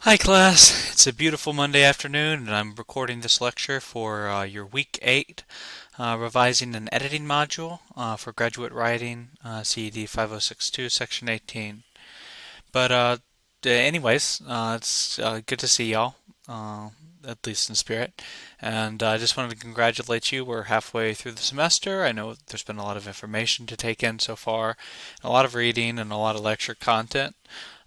Hi class, it's a beautiful Monday afternoon and I'm recording this lecture for your Week 8 Revising and Editing module for Graduate Writing, CED 5062, Section 18. But it's good to see y'all, uh, at least in spirit. And I just wanted to congratulate you. We're halfway through the semester. I know there's been a lot of information to take in so far, a lot of reading and a lot of lecture content,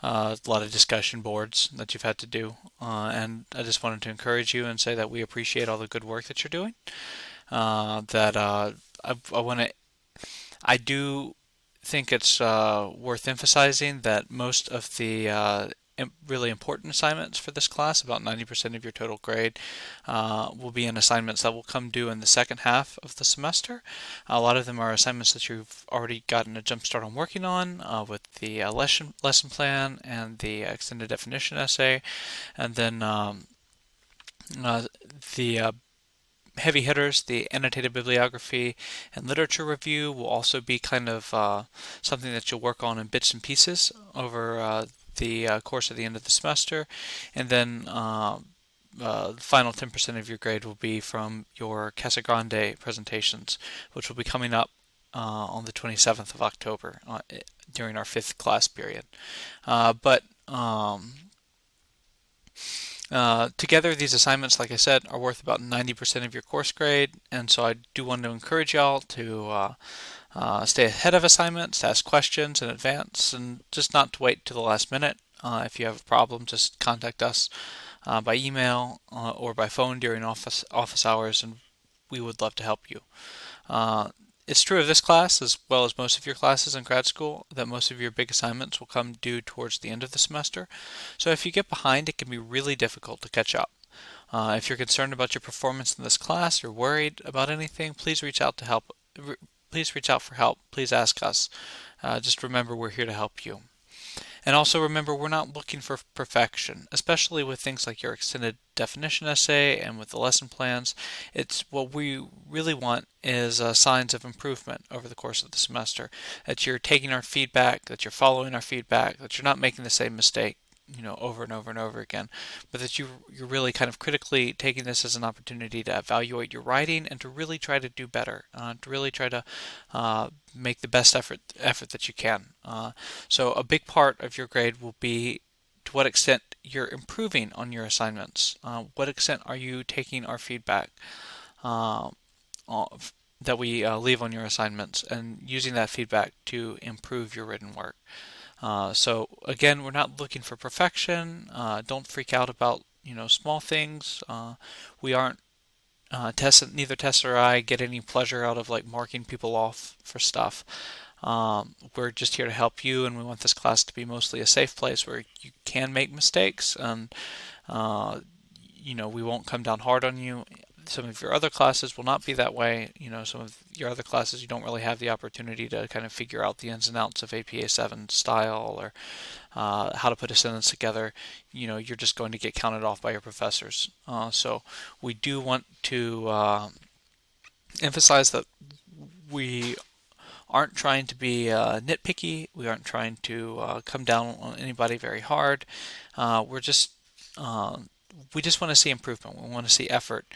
a lot of discussion boards that you've had to do. And I just wanted to encourage you and say that we appreciate all the good work that you're doing. That I want to I do think it's worth emphasizing that most of the really important assignments for this class, about 90% of your total grade, will be in assignments that will come due in the second half of the semester. A lot of them are assignments that you've already gotten a jump start on working on with the lesson plan and the extended definition essay, and then uh, the heavy hitters, the annotated bibliography and literature review will also be kind of something that you'll work on in bits and pieces over the course of the end of the semester. And then the final 10% of your grade will be from your Casa Grande presentations, which will be coming up on the 27th of October during our fifth class period. Together, these assignments, like I said, are worth about 90% of your course grade, and so I do want to encourage y'all to stay ahead of assignments, to ask questions in advance, and just not to wait to the last minute. If you have a problem, just contact us by email or by phone during office hours, and we would love to help you. Uh, it's true of this class, as well as most of your classes in grad school, that most of your big assignments will come due towards the end of the semester. So if you get behind, it can be really difficult to catch up. If you're concerned about your performance in this class or worried about anything, please reach out to help. Please reach out for help. Please ask us. Just remember we're here to help you. And also remember, we're not looking for perfection, especially with things like your extended definition essay and with the lesson plans. It's what we really want is signs of improvement over the course of the semester. That you're taking our feedback, that you're following our feedback, that you're not making the same mistake, over and over and over again, but that you're really kind of critically taking this as an opportunity to evaluate your writing and to really try to do better, to really try to make the best effort that you can. So a big part of your grade will be to what extent you're improving on your assignments. What extent are you taking our feedback uh, that we leave on your assignments and using that feedback to improve your written work? So again, we're not looking for perfection. Don't freak out about small things. We aren't neither Tess or I get any pleasure out of like marking people off for stuff. We're just here to help you, and we want this class to be mostly a safe place where you can make mistakes, and uh, we won't come down hard on you. Some of your other classes will not be that way. Some of your other classes you don't really have the opportunity to kind of figure out the ins and outs of APA 7 style or how to put a sentence together. You're just going to get counted off by your professors. So we do want to emphasize that we aren't trying to be nitpicky. We aren't trying to come down on anybody very hard. We're just we just want to see improvement. We want to see effort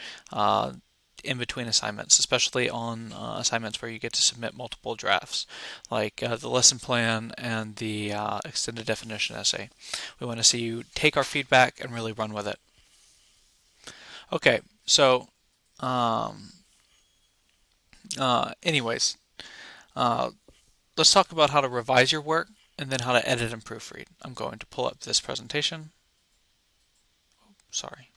in between assignments, especially on assignments where you get to submit multiple drafts, like the lesson plan and the extended definition essay. We want to see you take our feedback and really run with it. Okay, so um, anyways, uh, let's talk about how to revise your work and then how to edit and proofread. I'm going to pull up this presentation. Sorry.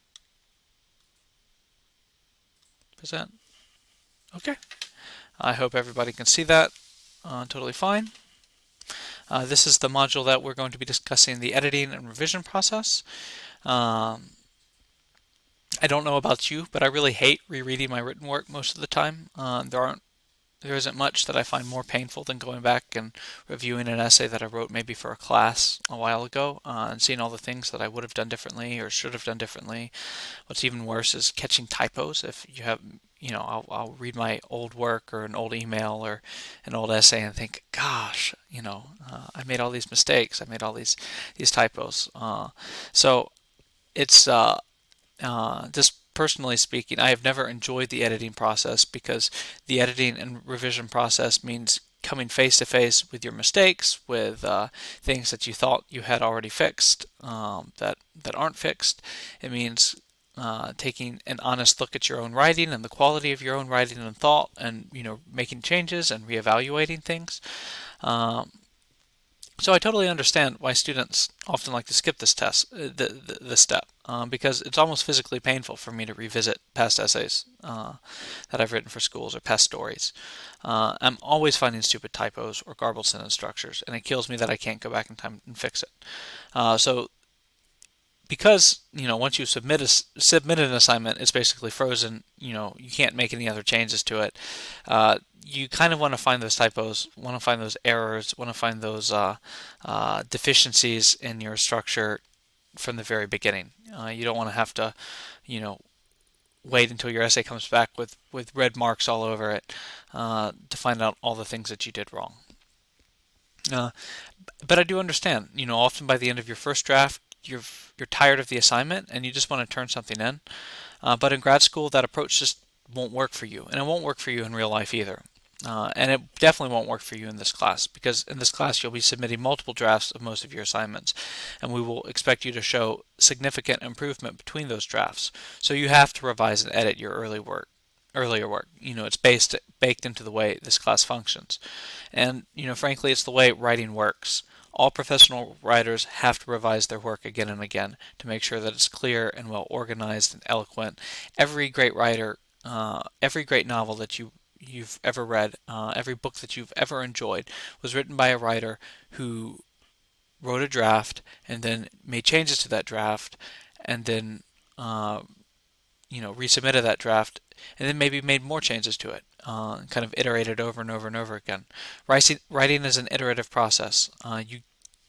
Present. Okay. I hope everybody can see that totally fine. This is the module that we're going to be discussing the editing and revision process. Um, I don't know about you, but I really hate rereading my written work most of the time. There isn't much that I find more painful than going back and reviewing an essay that I wrote maybe for a class a while ago and seeing all the things that I would have done differently or should have done differently. What's even worse is catching typos. If you have, I'll read my old work or an old email or an old essay and think, gosh, I made all these mistakes. I made all these typos. So it's just personally speaking, I have never enjoyed the editing process because the editing and revision process means coming face to face with your mistakes, with things that you thought you had already fixed that aren't fixed. It means taking an honest look at your own writing and the quality of your own writing and thought, and making changes and reevaluating things. Um, so I totally understand why students often like to skip this test, the step, because it's almost physically painful for me to revisit past essays that I've written for schools or past stories. I'm always finding stupid typos or garbled sentence structures, and it kills me that I can't go back in time and fix it. So because once you submit an assignment, it's basically frozen. You can't make any other changes to it. You kind of want to find those typos, want to find those errors, want to find those deficiencies in your structure from the very beginning. You don't want to have to, wait until your essay comes back with red marks all over it to find out all the things that you did wrong. Uh, but I do understand, often by the end of your first draft, you're tired of the assignment and you just want to turn something in. But in grad school, that approach just won't work for you, and it won't work for you in real life either. And it definitely won't work for you in this class, because in this class you'll be submitting multiple drafts of most of your assignments, and we will expect you to show significant improvement between those drafts. So you have to revise and edit your earlier work. It's baked into the way this class functions. And, frankly, it's the way writing works. All professional writers have to revise their work again and again to make sure that it's clear and well organized and eloquent. Every great writer, every great novel that you've ever read, every book that you've ever enjoyed was written by a writer who wrote a draft and then made changes to that draft, and then resubmitted that draft, and then maybe made more changes to it, kind of iterated over and over and over again. Writing is an iterative process. You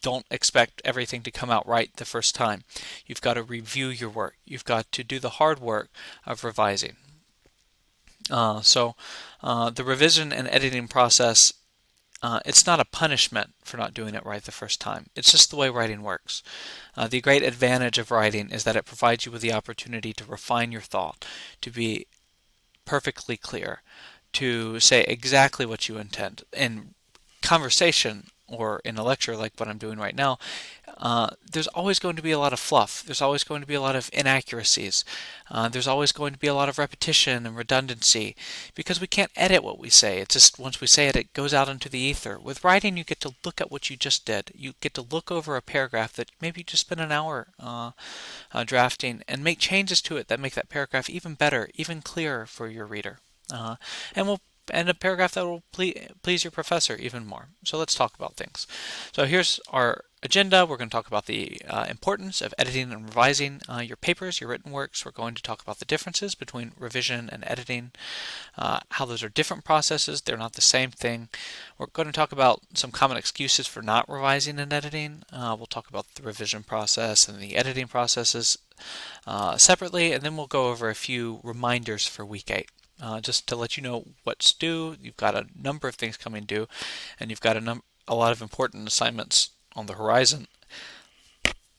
don't expect everything to come out right the first time. You've got to review your work. You've got to do the hard work of revising. So the revision and editing process, it's not a punishment for not doing it right the first time. It's just the way writing works. The great advantage of writing is that it provides you with the opportunity to refine your thought, to be perfectly clear, to say exactly what you intend. In conversation or in a lecture like what I'm doing right now, there's always going to be a lot of fluff. There's always going to be a lot of inaccuracies. There's always going to be a lot of repetition and redundancy, because we can't edit what we say. It's just once we say it, it goes out into the ether. With writing, you get to look at what you just did. You get to look over a paragraph that maybe you just spent an hour drafting and make changes to it that make that paragraph even better, even clearer for your reader. And a paragraph that will please your professor even more. So let's talk about things. So here's our agenda. We're going to talk about the importance of editing and revising your papers, your written works. We're going to talk about the differences between revision and editing, how those are different processes. They're not the same thing. We're going to talk about some common excuses for not revising and editing. We'll talk about the revision process and the editing processes separately, and then we'll go over a few reminders for week 8. Just to let you know what's due. You've got a number of things coming due, and you've got a lot of important assignments on the horizon.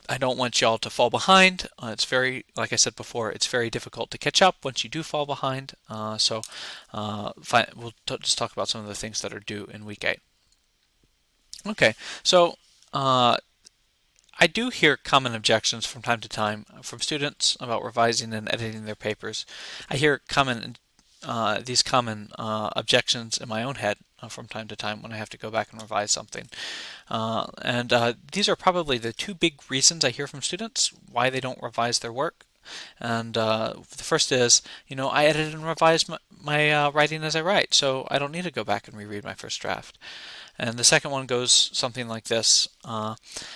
I don't want y'all to fall behind. Like I said before, it's very difficult to catch up once you do fall behind. We'll just talk about some of the things that are due in week 8. Okay, so I do hear common objections from time to time from students about revising and editing their papers. I hear these common objections in my own head from time to time when I have to go back and revise something. These are probably the two big reasons I hear from students why they don't revise their work. And the first is, I edit and revise my writing as I write, so I don't need to go back and reread my first draft. And the second one goes something like this. I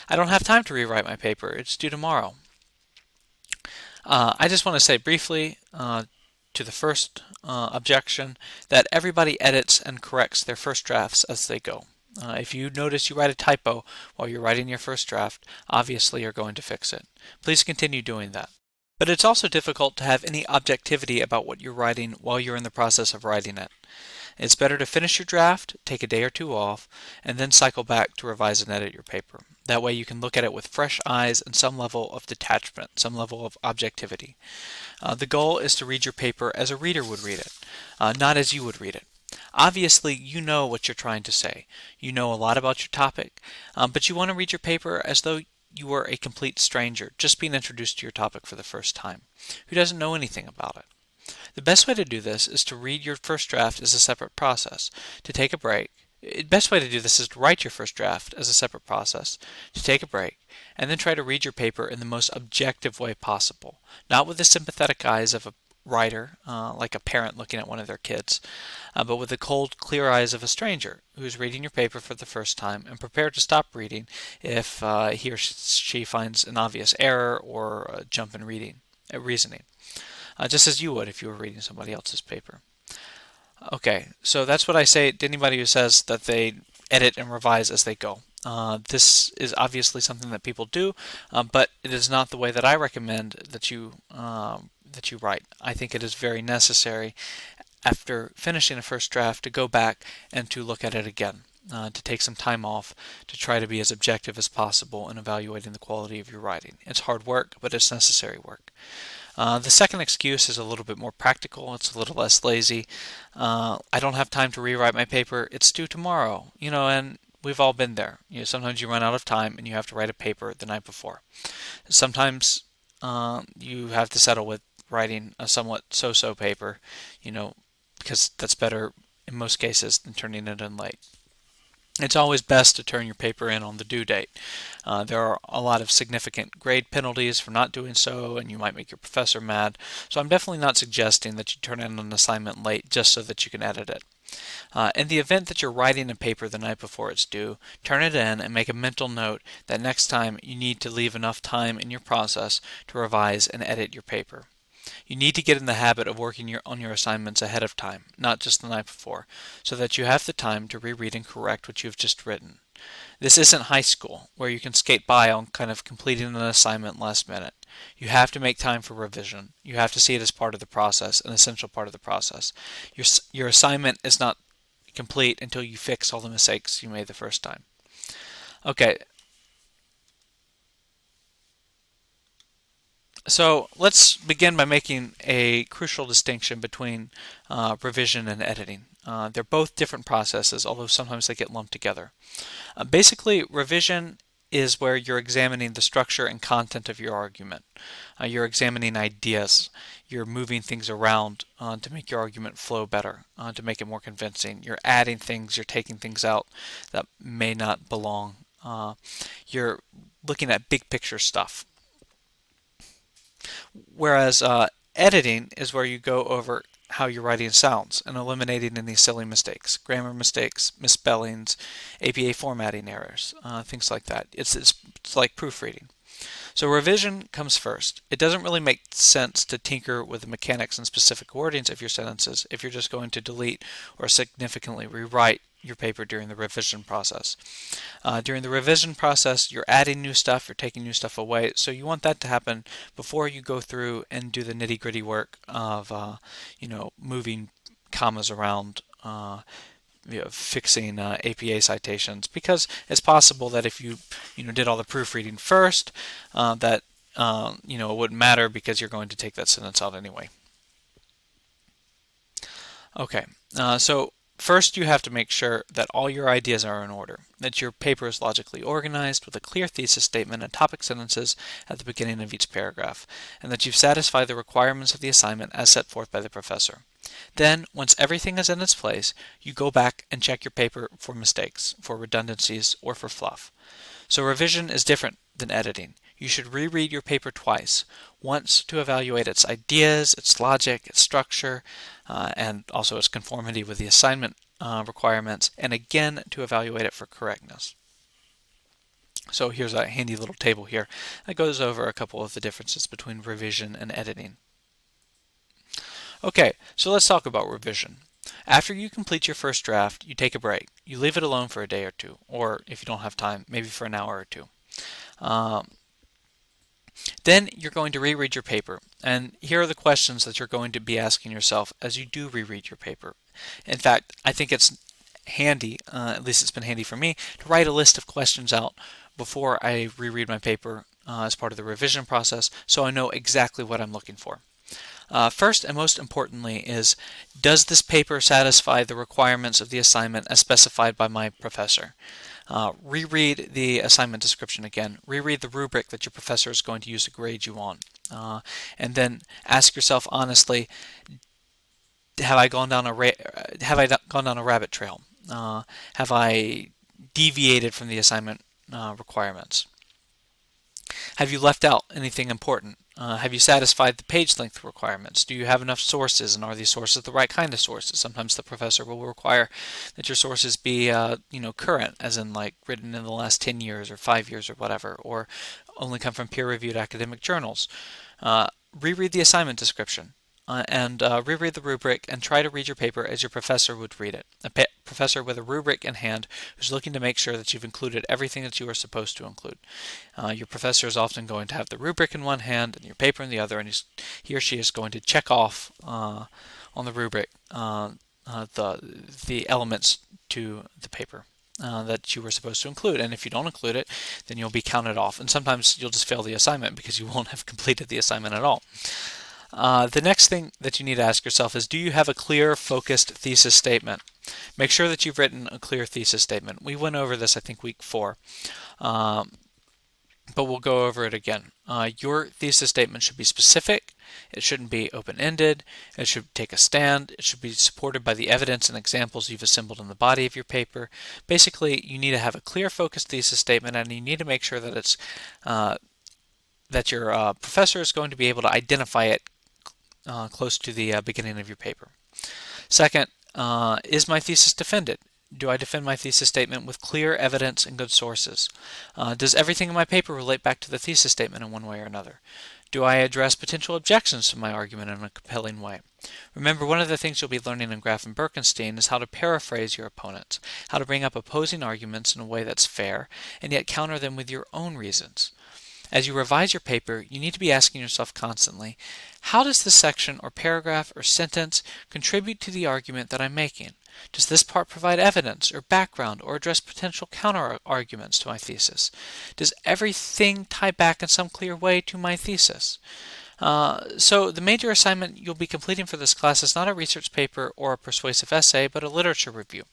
don't have time to rewrite my paper. It's due tomorrow. I just want to say briefly to the first objection that everybody edits and corrects their first drafts as they go. If you notice you write a typo while you're writing your first draft, obviously you're going to fix it. Please continue doing that. But it's also difficult to have any objectivity about what you're writing while you're in the process of writing it. It's better to finish your draft, take a day or two off, and then cycle back to revise and edit your paper. That way you can look at it with fresh eyes and some level of detachment, some level of objectivity. The goal is to read your paper as a reader would read it, not as you would read it. Obviously, you know what you're trying to say. You know a lot about your topic, but you want to read your paper as though you were a complete stranger, just being introduced to your topic for the first time, who doesn't know anything about it. The best way to do this is to read your first draft as a separate process, to take a break. The best way to do this is to write your first draft as a separate process, to take a break, and then try to read your paper in the most objective way possible, not with the sympathetic eyes of a writer, like a parent looking at one of their kids, but with the cold, clear eyes of a stranger who's reading your paper for the first time and prepared to stop reading if he or she finds an obvious error or a jump in reasoning, just as you would if you were reading somebody else's paper. Okay, so that's what I say to anybody who says that they edit and revise as they go. This is obviously something that people do, but it is not the way that I recommend that you write. I think it is very necessary after finishing a first draft to go back and to look at it again, to take some time off to try to be as objective as possible in evaluating the quality of your writing. It's hard work, but it's necessary work. The second excuse is a little bit more practical. It's a little less lazy. I don't have time to rewrite my paper. It's due tomorrow. And we've all been there. Sometimes you run out of time and you have to write a paper the night before. Sometimes you have to settle with writing a somewhat so-so paper, because that's better in most cases than turning it in late. It's always best to turn your paper in on the due date. There are a lot of significant grade penalties for not doing so, and you might make your professor mad. So I'm definitely not suggesting that you turn in an assignment late just so that you can edit it. In the event that you're writing a paper the night before it's due, turn it in and make a mental note that next time you need to leave enough time in your process to revise and edit your paper. You need to get in the habit of working on your assignments ahead of time, not just the night before, so that you have the time to reread and correct what you've just written. This isn't high school, where you can skate by on kind of completing an assignment last minute. You have to make time for revision. You have to see it as part of the process, an essential part of the process. Your assignment is not complete until you fix all the mistakes you made the first time. Okay. So let's begin by making a crucial distinction between revision and editing. They're both different processes, although sometimes they get lumped together. Basically, revision is where you're examining the structure and content of your argument. You're examining ideas. You're moving things around to make your argument flow better, to make it more convincing. You're adding things, you're taking things out that may not belong. You're looking at big picture stuff. Whereas editing is where you go over how your writing sounds and eliminating any silly mistakes, grammar mistakes, misspellings, APA formatting errors, things like that. It's like proofreading. So revision comes first. It doesn't really make sense to tinker with the mechanics and specific wordings of your sentences if you're just going to delete or significantly rewrite your paper during the revision process. During the revision process, you're adding new stuff, you're taking new stuff away, so you want that to happen before you go through and do the nitty-gritty work of moving commas around, fixing APA citations, because it's possible that if you did all the proofreading first, that it wouldn't matter because you're going to take that sentence out anyway. Okay, so first you have to make sure that all your ideas are in order, that your paper is logically organized with a clear thesis statement and topic sentences at the beginning of each paragraph, and that you've satisfied the requirements of the assignment as set forth by the professor. Then, once everything is in its place, you go back and check your paper for mistakes, for redundancies, or for fluff. So revision is different than editing. You should reread your paper twice, once to evaluate its ideas, its logic, its structure, and also its conformity with the assignment requirements, and again to evaluate it for correctness. So here's a handy little table here that goes over a couple of the differences between revision and editing. Okay, so let's talk about revision. After you complete your first draft, you take a break. You leave it alone for a day or two, or if you don't have time, maybe for an hour or two. Then you're going to reread your paper, and here are the questions that you're going to be asking yourself as you do reread your paper. In fact, I think it's handy, at least it's been handy for me, to write a list of questions out before I reread my paper as part of the revision process, so I know exactly what I'm looking for. First and most importantly is, does this paper satisfy the requirements of the assignment as specified by my professor? Reread the assignment description again. Reread the rubric that your professor is going to use to grade you on. And then ask yourself honestly, have I gone down a rabbit trail? Have I deviated from the assignment requirements? Have you left out anything important? Have you satisfied the page length requirements? Do you have enough sources, and are these sources the right kind of sources? Sometimes the professor will require that your sources be, current, as in like written in the last 10 years or 5 years or whatever, or only come from peer-reviewed academic journals. Reread the assignment description. And reread the rubric and try to read your paper as your professor would read it. A professor with a rubric in hand who's looking to make sure that you've included everything that you are supposed to include. Your professor is often going to have the rubric in one hand and your paper in the other, and he or she is going to check off on the rubric the elements to the paper that you were supposed to include. And if you don't include it, then you'll be counted off. And sometimes you'll just fail the assignment because you won't have completed the assignment at all. The next thing that you need to ask yourself is, do you have a clear, focused thesis statement? Make sure that you've written a clear thesis statement. We went over this, I think, week 4, but we'll go over it again. Your thesis statement should be specific. It shouldn't be open-ended. It should take a stand. It should be supported by the evidence and examples you've assembled in the body of your paper. Basically, you need to have a clear, focused thesis statement, and you need to make sure that it's that your professor is going to be able to identify it close to the beginning of your paper. Second, is my thesis defended? Do I defend my thesis statement with clear evidence and good sources? Does everything in my paper relate back to the thesis statement in one way or another? Do I address potential objections to my argument in a compelling way? Remember, one of the things you'll be learning in Grafenberg-Birkenstein is how to paraphrase your opponents, how to bring up opposing arguments in a way that's fair, and yet counter them with your own reasons. As you revise your paper, you need to be asking yourself constantly, how does this section or paragraph or sentence contribute to the argument that I'm making? Does this part provide evidence or background or address potential counter-arguments to my thesis? Does everything tie back in some clear way to my thesis? So the major assignment you'll be completing for this class is not a research paper or a persuasive essay, but a literature review,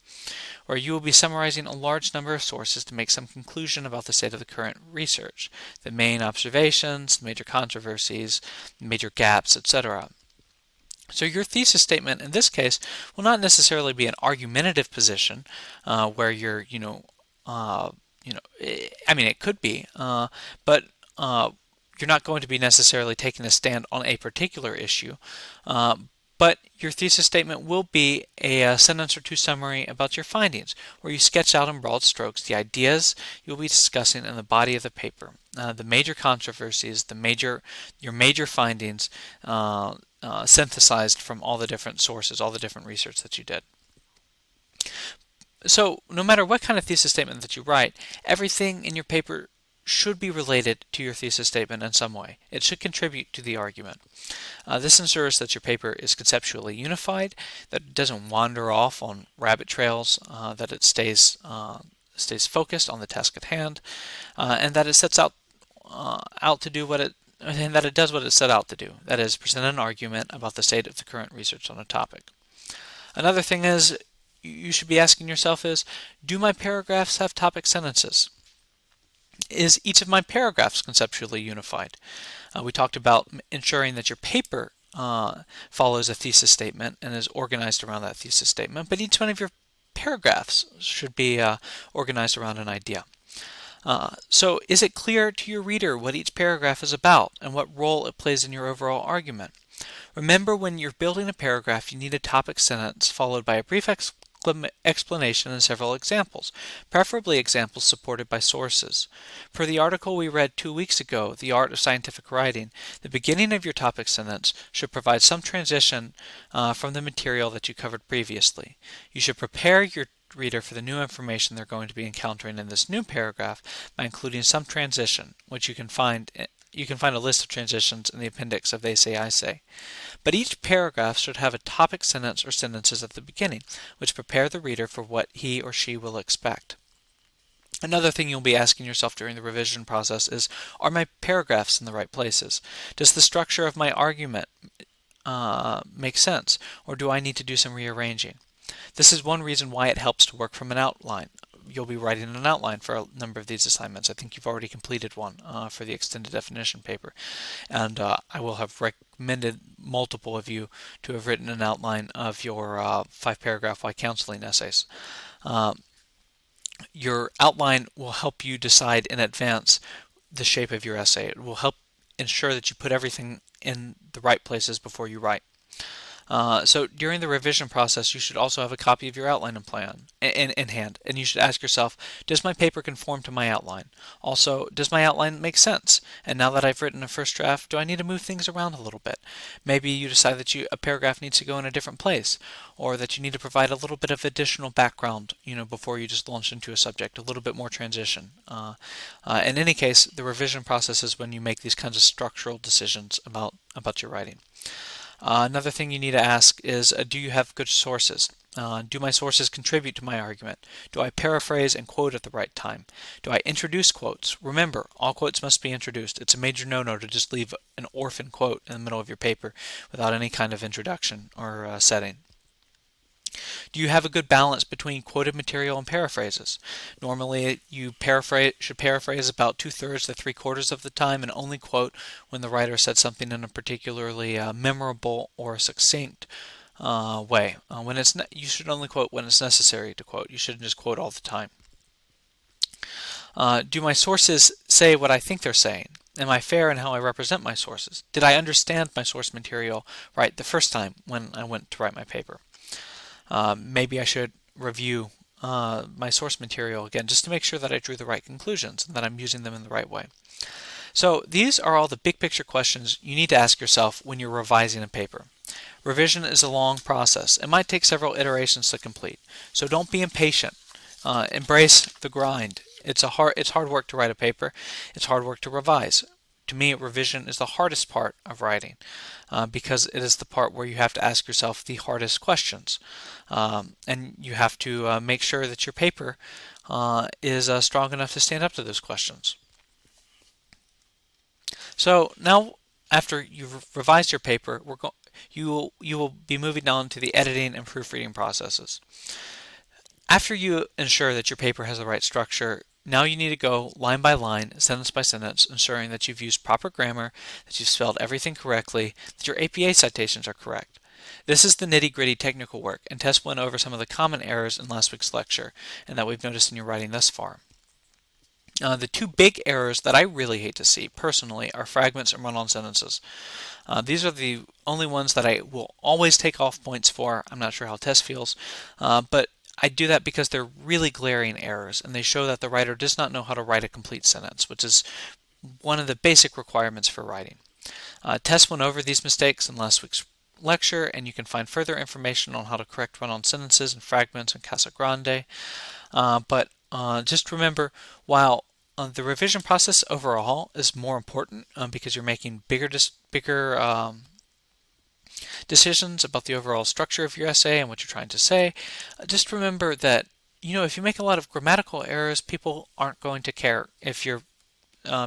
where you will be summarizing a large number of sources to make some conclusion about the state of the current research, the main observations, the major controversies, major gaps, etc. So your thesis statement in this case will not necessarily be an argumentative position where you're, it could be, but you're not going to be necessarily taking a stand on a particular issue, but your thesis statement will be a sentence or two summary about your findings, where you sketch out in broad strokes the ideas you'll be discussing in the body of the paper, the major controversies, your major findings synthesized from all the different sources, all the different research that you did. So no matter what kind of thesis statement that you write, everything in your paper should be related to your thesis statement in some way. It should contribute to the argument. This ensures that your paper is conceptually unified, that it doesn't wander off on rabbit trails, that it stays focused on the task at hand, and that it sets out to do what it and that it does what it set out to do. That is, present an argument about the state of the current research on a topic. Another thing is you should be asking yourself is, do my paragraphs have topic sentences? Is each of my paragraphs conceptually unified? We talked about ensuring that your paper follows a thesis statement and is organized around that thesis statement, but each one of your paragraphs should be organized around an idea. So is it clear to your reader what each paragraph is about and what role it plays in your overall argument? Remember, when you're building a paragraph, you need a topic sentence followed by a brief explanation and several examples, preferably examples supported by sources. Per the article we read 2 weeks ago, The Art of Scientific Writing, the beginning of your topic sentence should provide some transition from the material that you covered previously. You should prepare your reader for the new information they're going to be encountering in this new paragraph by including some transition, which you can find a list of transitions in the appendix of They Say, I Say. But each paragraph should have a topic sentence or sentences at the beginning, which prepare the reader for what he or she will expect. Another thing you'll be asking yourself during the revision process is, are my paragraphs in the right places? Does the structure of my argument make sense, or do I need to do some rearranging? This is one reason why it helps to work from an outline. You'll be writing an outline for a number of these assignments. I think you've already completed one for the extended definition paper, and I will have recommended multiple of you to have written an outline of your 5-paragraph why counseling essays. Your outline will help you decide in advance the shape of your essay. It will help ensure that you put everything in the right places before you write. So during the revision process, you should also have a copy of your outline and plan in hand, and you should ask yourself, does my paper conform to my outline? Also, does my outline make sense? And now that I've written a first draft, do I need to move things around a little bit? Maybe you decide that a paragraph needs to go in a different place, or that you need to provide a little bit of additional background, before you just launch into a subject, a little bit more transition. In any case, the revision process is when you make these kinds of structural decisions about your writing. Another thing you need to ask is, do you have good sources? Do my sources contribute to my argument? Do I paraphrase and quote at the right time? Do I introduce quotes? Remember, all quotes must be introduced. It's a major no-no to just leave an orphan quote in the middle of your paper without any kind of introduction or setting. Do you have a good balance between quoted material and paraphrases? Normally, you should paraphrase about 2/3 to 3/4 of the time and only quote when the writer said something in a particularly memorable or succinct way. You should only quote when it's necessary to quote. You shouldn't just quote all the time. Do my sources say what I think they're saying? Am I fair in how I represent my sources? Did I understand my source material right the first time when I went to write my paper? Maybe I should review my source material again just to make sure that I drew the right conclusions and that I'm using them in the right way. So these are all the big picture questions you need to ask yourself when you're revising a paper. Revision is a long process. It might take several iterations to complete. So don't be impatient. Embrace the grind. It's hard work to write a paper. It's hard work to revise. To me, revision is the hardest part of writing because it is the part where you have to ask yourself the hardest questions. And you have to make sure that your paper is strong enough to stand up to those questions. So now, after you've revised your paper, you will be moving on to the editing and proofreading processes. After you ensure that your paper has the right structure, now you need to go line by line, sentence by sentence, ensuring that you've used proper grammar, that you've spelled everything correctly, that your APA citations are correct. This is the nitty-gritty technical work, and Tess went over some of the common errors in last week's lecture and that we've noticed in your writing thus far. The two big errors that I really hate to see, personally, are fragments and run-on sentences. These are the only ones that I will always take off points for. I'm not sure how Tess feels, but I do that because they're really glaring errors, and they show that the writer does not know how to write a complete sentence, which is one of the basic requirements for writing. Tess went over these mistakes in last week's lecture, and you can find further information on how to correct run-on sentences and fragments in Casa Grande. But just remember, while the revision process overall is more important because you're making bigger decisions about the overall structure of your essay and what you're trying to say, just remember that if you make a lot of grammatical errors, people aren't going to care if your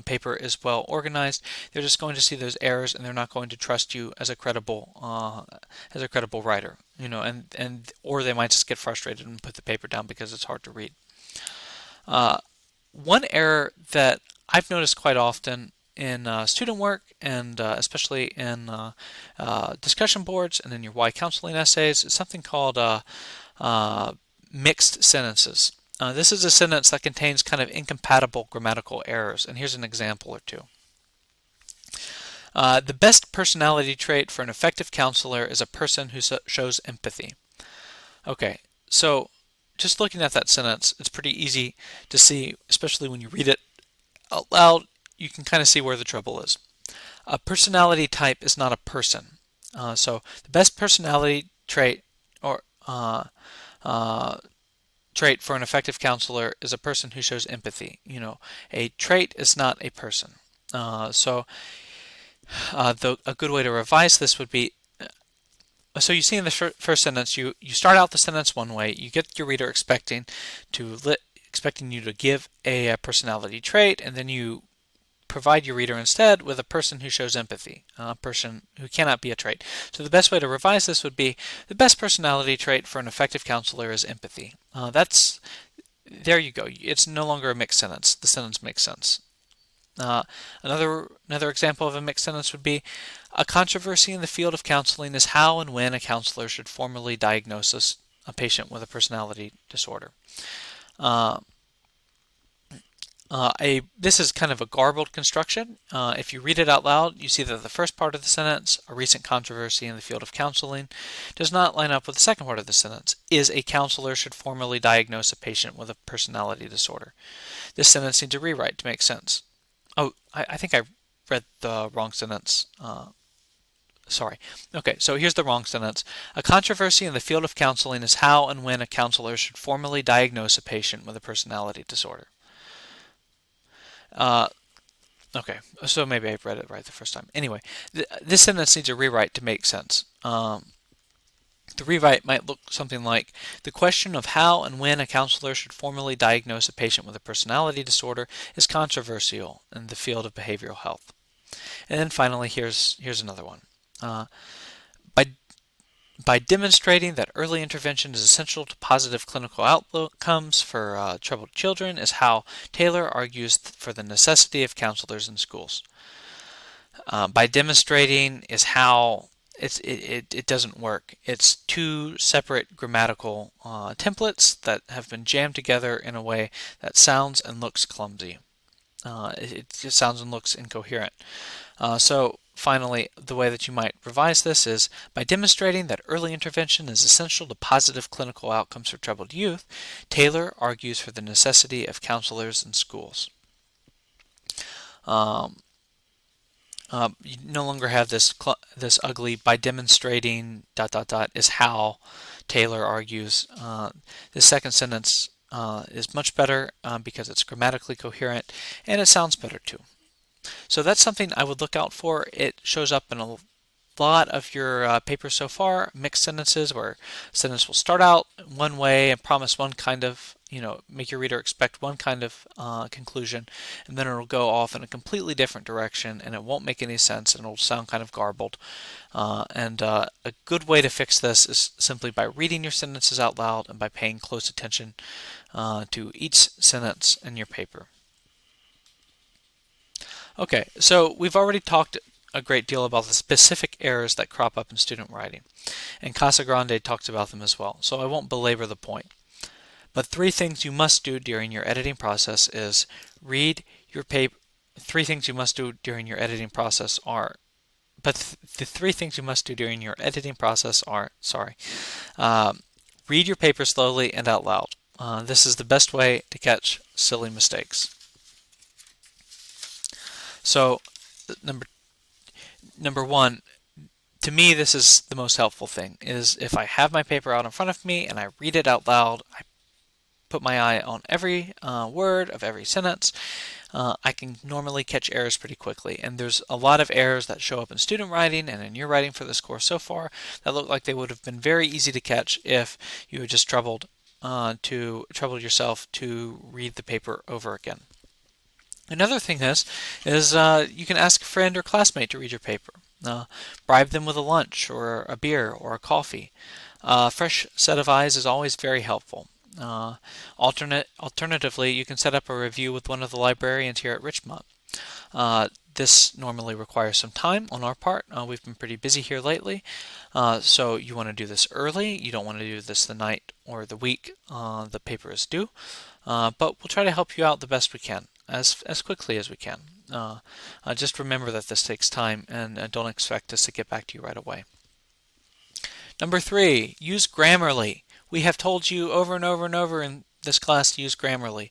paper is well organized. They're just going to see those errors and they're not going to trust you as a credible writer, or they might just get frustrated and put the paper down because it's hard to read. One error that I've noticed quite often in student work and especially in discussion boards and in your why counseling essays is something called mixed sentences. This is a sentence that contains kind of incompatible grammatical errors, and here's an example or two. The best personality trait for an effective counselor is a person who shows empathy. Okay, so just looking at that sentence, it's pretty easy to see, especially when you read it out loud, you can kind of see where the trouble is. A personality type is not a person. So the best personality trait trait for an effective counselor is a person who shows empathy. A trait is not a person. So a good way to revise this would be, so you see in the first sentence, you start out the sentence one way, you get your reader expecting to expecting you to give a personality trait, and then you provide your reader instead with a person who shows empathy, a person who cannot be a trait. So the best way to revise this would be the best personality trait for an effective counselor is empathy. There you go. It's no longer a mixed sentence. The sentence makes sense. Another example of a mixed sentence would be a controversy in the field of counseling is how and when a counselor should formally diagnose a patient with a personality disorder. This is kind of a garbled construction. If you read it out loud, you see that the first part of the sentence, a recent controversy in the field of counseling, does not line up with the second part of the sentence, is a counselor should formally diagnose a patient with a personality disorder. This sentence needs a rewrite to make sense. Oh, I think I read the wrong sentence. Sorry. Okay, so here's the wrong sentence. A controversy in the field of counseling is how and when a counselor should formally diagnose a patient with a personality disorder. Okay, so maybe I read it right the first time. Anyway, this sentence needs a rewrite to make sense. The rewrite might look something like, the question of how and when a counselor should formally diagnose a patient with a personality disorder is controversial in the field of behavioral health. And then finally, here's another one. By demonstrating that early intervention is essential to positive clinical outcomes for troubled children is how Taylor argues for the necessity of counselors in schools. By demonstrating is how it doesn't work. It's two separate grammatical templates that have been jammed together in a way that sounds and looks clumsy. It just sounds and looks incoherent. So finally, the way that you might revise this is, by demonstrating that early intervention is essential to positive clinical outcomes for troubled youth, Taylor argues for the necessity of counselors in schools. You no longer have this ugly by demonstrating ... is how Taylor argues. This second sentence is much better because it's grammatically coherent and it sounds better too. So that's something I would look out for. It shows up in a lot of your papers so far, mixed sentences where a sentence will start out one way and promise one kind of, make your reader expect one kind of conclusion, and then it'll go off in a completely different direction and it won't make any sense and it'll sound kind of garbled. A good way to fix this is simply by reading your sentences out loud and by paying close attention to each sentence in your paper. Okay, so we've already talked a great deal about the specific errors that crop up in student writing, and Casagrande talks about them as well, so I won't belabor the point. But three things you must do during your editing process is read your paper. The three things you must do during your editing process are, read your paper slowly and out loud. This is the best way to catch silly mistakes. So, number one, to me this is the most helpful thing, is if I have my paper out in front of me and I read it out loud, I put my eye on every word of every sentence, I can normally catch errors pretty quickly. And there's a lot of errors that show up in student writing and in your writing for this course so far that look like they would have been very easy to catch if you had just troubled yourself to read the paper over again. Another thing is you can ask a friend or classmate to read your paper. Bribe them with a lunch or a beer or a coffee. A fresh set of eyes is always very helpful. Alternatively, you can set up a review with one of the librarians here at Richmont. This normally requires some time on our part. We've been pretty busy here lately, so you want to do this early. You don't want to do this the night or the week the paper is due, but we'll try to help you out the best we can, as quickly as we can. Just remember that this takes time, and don't expect us to get back to you right away. Number 3, use Grammarly. We have told you over and over and over in this class to use Grammarly.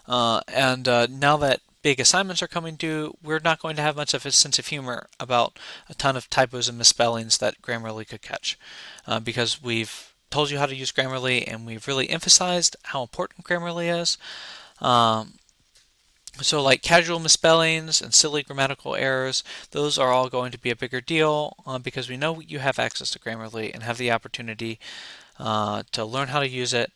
Now that big assignments are coming due, we're not going to have much of a sense of humor about a ton of typos and misspellings that Grammarly could catch, because we've told you how to use Grammarly and we've really emphasized how important Grammarly is. So like casual misspellings and silly grammatical errors, those are all going to be a bigger deal because we know you have access to Grammarly and have the opportunity to learn how to use it.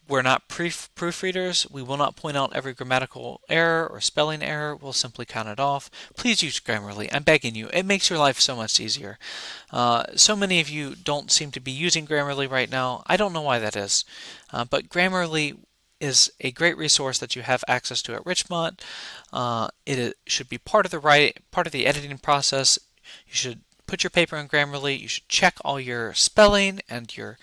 We're not proofreaders. We will not point out every grammatical error or spelling error. We'll simply count it off. Please use Grammarly. I'm begging you. It makes your life so much easier. So many of you don't seem to be using Grammarly right now. I don't know why that is, but Grammarly is a great resource that you have access to at Richmont. Should be part of the editing process. You should put your paper in Grammarly. You should check all your spelling and your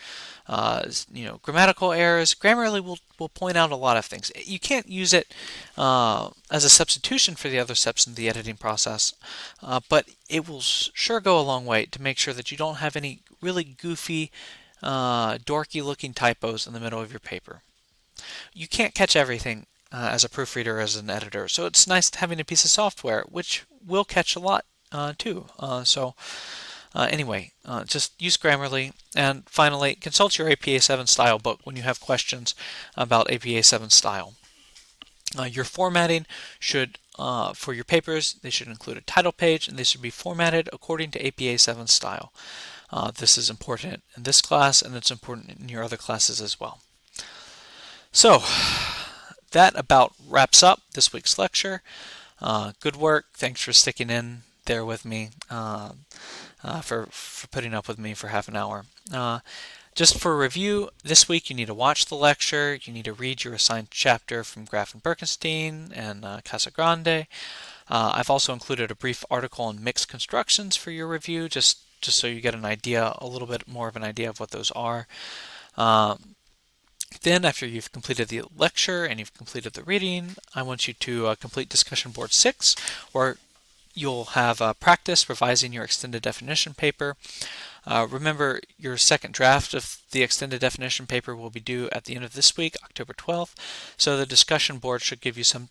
grammatical errors. Grammarly will point out a lot of things. You can't use it as a substitution for the other steps in the editing process, but it will sure go a long way to make sure that you don't have any really goofy, dorky looking typos in the middle of your paper. You can't catch everything as a proofreader or as an editor, so it's nice having a piece of software which will catch a lot too. Anyway, just use Grammarly. And finally, consult your APA 7 style book when you have questions about APA 7 style. Your formatting should, for your papers, they should include a title page and they should be formatted according to APA 7 style. This is important in this class and it's important in your other classes as well. So, that about wraps up this week's lecture. Good work. Thanks for sticking in there with me. For putting up with me for half an hour. Just for review, this week you need to watch the lecture, you need to read your assigned chapter from Graf and Birkenstein and Casagrande. I've also included a brief article on mixed constructions for your review, just so you get a little bit more of an idea of what those are. Then, after you've completed the lecture and you've completed the reading, I want you to complete discussion board 6, where you'll have practice revising your extended definition paper. Remember, your second draft of the extended definition paper will be due at the end of this week, October 12th, so the discussion board should give you some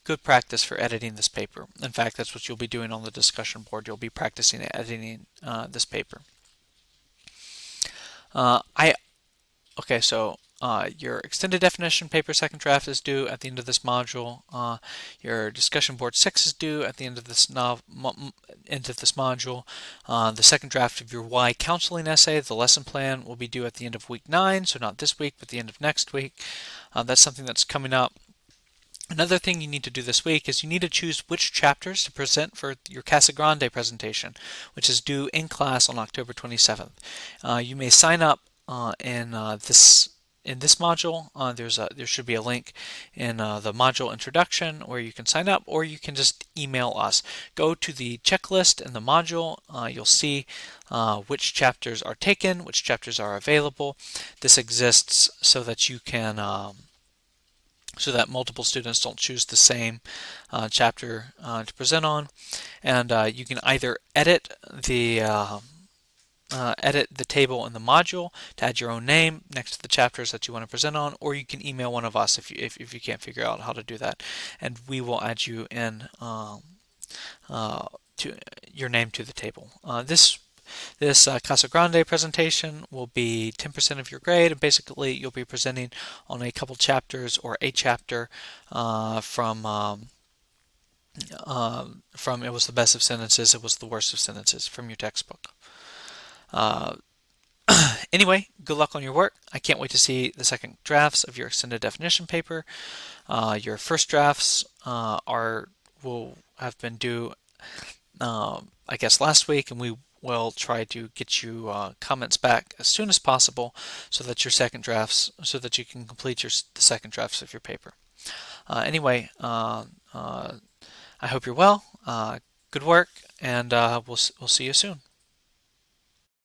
good practice for editing this paper. In fact, that's what you'll be doing on the discussion board. You'll be practicing editing this paper. Your extended definition paper second draft is due at the end of this module. Your discussion board 6 is due at the end of this module. The second draft of your Y counseling essay, the lesson plan, will be due at the end of week 9, so not this week, but the end of next week. That's something that's coming up. Another thing you need to do this week is you need to choose which chapters to present for your Casagrande presentation, which is due in class on October 27th. You may sign up in this module. There should be a link in the module introduction where you can sign up, or you can just email us. Go to the checklist in the module. You'll see which chapters are taken, which chapters are available. This exists so that you can so that multiple students don't choose the same chapter to present on, and you can either edit the table in the module to add your own name next to the chapters that you want to present on, or you can email one of us if you can't figure out how to do that, and we will add you in to your name to the table. This Casagrande presentation will be 10% of your grade, and basically you'll be presenting on a couple chapters or a chapter from It Was the Best of Sentences, It Was the Worst of Sentences from your textbook. Anyway, good luck on your work. I can't wait to see the second drafts of your extended definition paper. Your first drafts will have been due, I guess, last week, and we will try to get you comments back as soon as possible so that you can complete the second drafts of your paper. Anyway, I hope you're well. Good work, and we'll see you soon.